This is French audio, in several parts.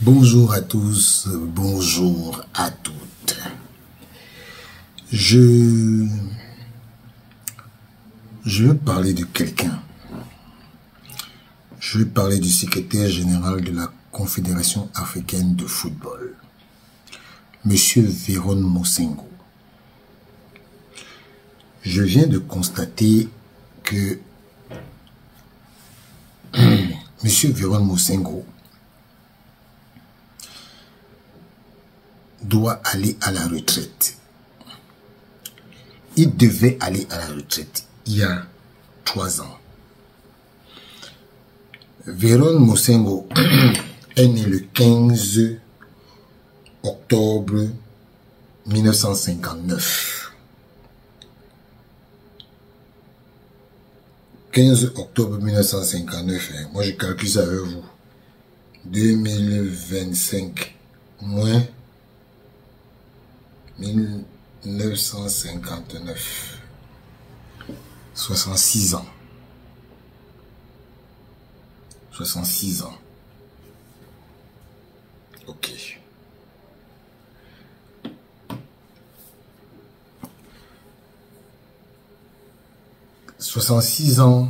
Bonjour à tous, bonjour à toutes. Je veux parler de quelqu'un. Je veux parler du secrétaire général de la Confédération africaine de football, Monsieur Véron Mosengo. Je viens de constater que Monsieur Véron Mosengo doit aller à la retraite. Il devait aller à la retraite il y a 3 ans. Véron Mosengo est né le 15 octobre 1959. 15 octobre 1959, moi je calcule ça avec vous. 2025 moins 1959. 66 ans. 66 ans. Ok. « 66 ans,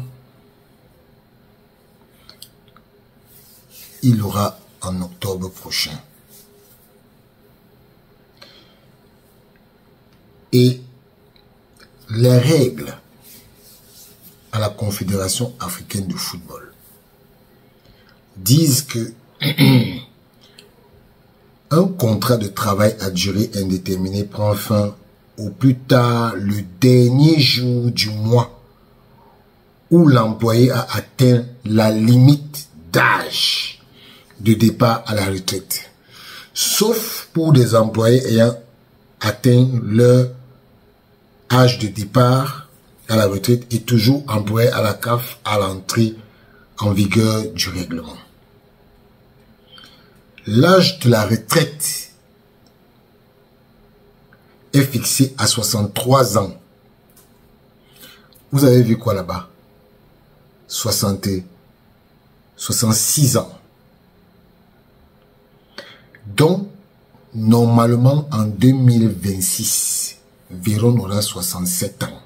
il aura en octobre prochain. Et les règles à la Confédération africaine de football disent que un contrat de travail à durée indéterminée prend fin au plus tard le dernier jour du mois où l'employé a atteint la limite d'âge de départ à la retraite, sauf pour des employés ayant atteint leur âge de départ à la retraite et toujours employés à la CAF à l'entrée en vigueur du règlement. L'âge de la retraite est fixé à 63 ans. Vous avez vu quoi là-bas? 66 ans. Donc, normalement, en 2026, Véron aura 67 ans.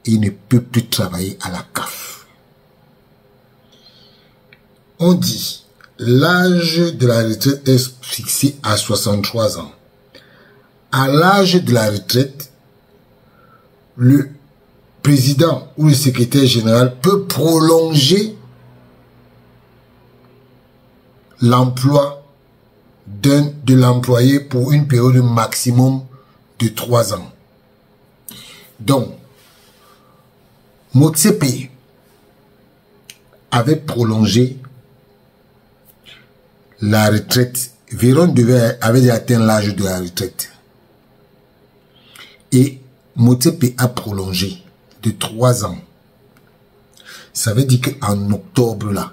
Il ne peut plus travailler à la CAF. On dit, l'âge de la retraite est fixé à 63 ans. À l'âge de la retraite, le président ou le secrétaire général peut prolonger l'emploi de l'employé pour une période maximum de 3 ans. Donc, Motsepe avait prolongé la retraite. Véron avait atteint l'âge de la retraite. Et Motsepe a prolongé de 3 ans. Ça veut dire qu'en octobre là,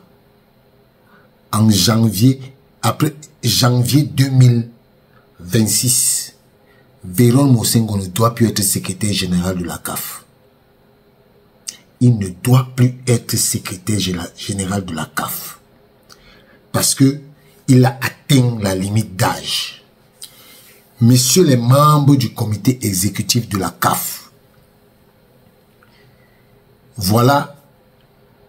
en janvier, après janvier 2026, Véron Mosengo ne doit plus être secrétaire général de la CAF. Il ne doit plus être secrétaire général de la CAF. Parce que il a atteint la limite d'âge. Messieurs les membres du comité exécutif de la CAF, voilà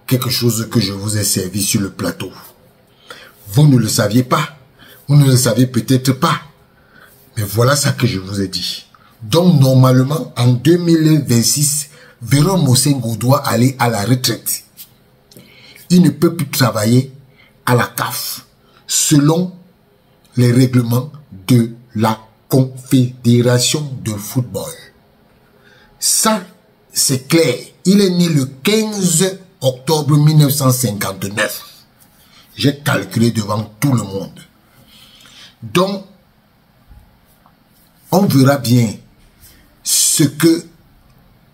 quelque chose que je vous ai servi sur le plateau. Vous ne le saviez pas. Vous ne le saviez peut-être pas. Mais voilà ça que je vous ai dit. Donc normalement, en 2026, Véron Mosengo doit aller à la retraite. Il ne peut plus travailler à la CAF selon les règlements de la Confédération de football. Ça, c'est clair. Il est né le 15 octobre 1959. J'ai calculé devant tout le monde. Donc, on verra bien ce que,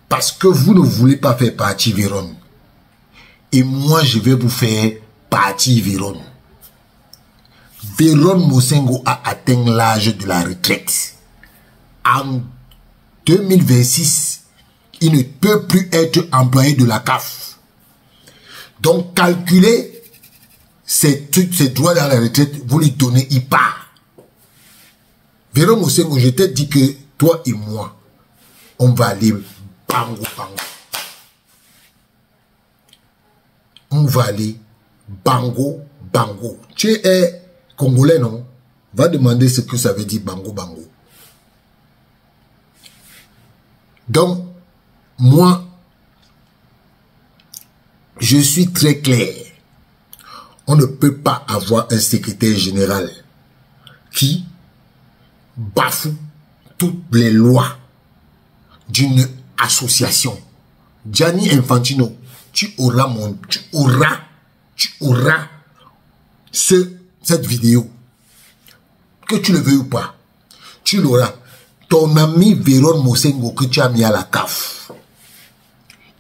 parce que vous ne voulez pas faire partie Véron. Et moi, je vais vous faire partie Véron. Véron Mosengo a atteint l'âge de la retraite. En 2026, il ne peut plus être employé de la CAF. Donc, calculez ses droits dans la retraite, vous lui donnez, il part. Véron Mosengo, je t'ai dit que toi et moi, on va aller bango, bango. On va aller bango, bango. Tu es congolais, non? Va demander ce que ça veut dire bango, bango. Donc, moi, je suis très clair. On ne peut pas avoir un secrétaire général qui bafoue toutes les lois d'une association. Gianni Infantino, tu auras cette vidéo. Que tu le veux ou pas, tu l'auras. Ton ami Véron Mosengo que tu as mis à la CAF,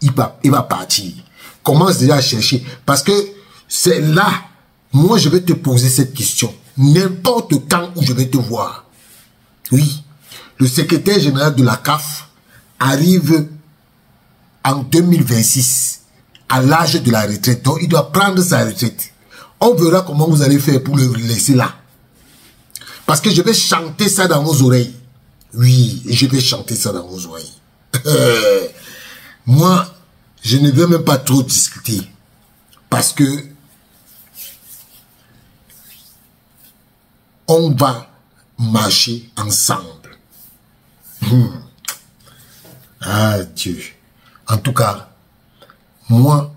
il va partir. Commence déjà à chercher. Parce que c'est là, moi je vais te poser cette question. N'importe quand où je vais te voir. Oui, le secrétaire général de la CAF arrive en 2026 à l'âge de la retraite. Donc il doit prendre sa retraite. On verra comment vous allez faire pour le laisser là. Parce que je vais chanter ça dans vos oreilles. Oui, je vais chanter ça dans vos oreilles. Moi, je ne veux même pas trop discuter. Parce que on va marcher ensemble. Ah Dieu. En tout cas, moi,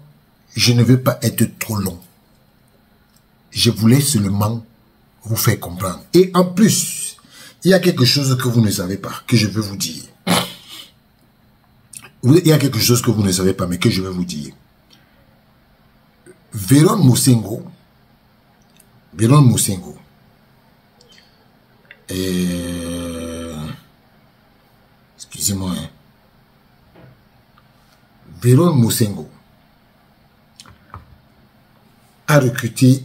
je ne veux pas être trop long. Je voulais seulement vous faire comprendre. Et en plus, il y a quelque chose que vous ne savez pas, que je veux vous dire. Il y a quelque chose que vous ne savez pas, mais que je vais vous dire. Véron Mosengo, excusez-moi, hein. Véron Mosengo a recruté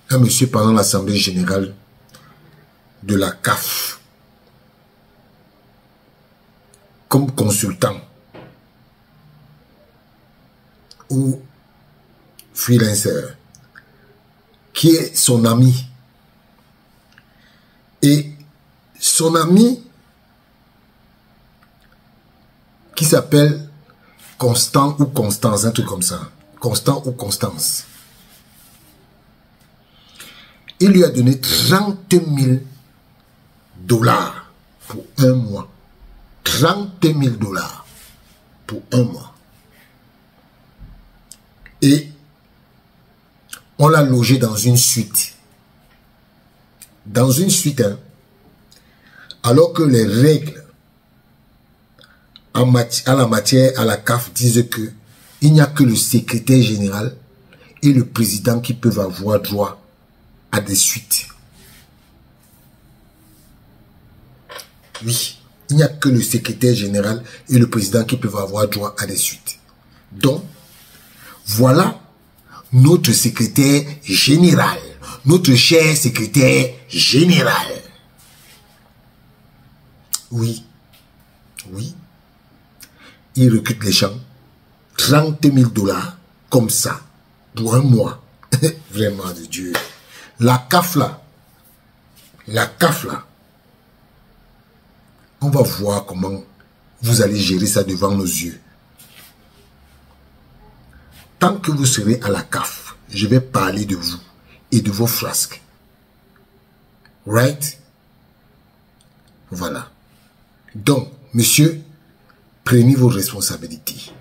un monsieur pendant l'Assemblée générale de la CAF comme consultant ou freelancer qui est son ami. Et son ami qui s'appelle Constant ou Constance, un truc comme ça. Constant ou Constance. Il lui a donné 30 000 dollars pour un mois. 30 000 dollars pour un mois. Et on l'a logé dans une suite. Dans une suite, hein, alors que les règles à la matière, à la CAF disent que il n'y a que le secrétaire général et le président qui peuvent avoir droit à des suites. Oui, il n'y a que le secrétaire général et le président qui peuvent avoir droit à des suites. Donc, voilà notre secrétaire général, notre cher secrétaire général. Oui, oui, il recrute les gens, 30 000 dollars, comme ça, pour un mois. Vraiment de Dieu. La CAF là, on va voir comment vous allez gérer ça devant nos yeux. Tant que vous serez à la CAF, je vais parler de vous et de vos frasques. Right? Voilà. Donc, monsieur, prenez vos responsabilités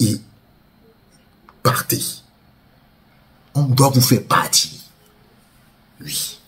et partez. On doit vous faire partir. Oui.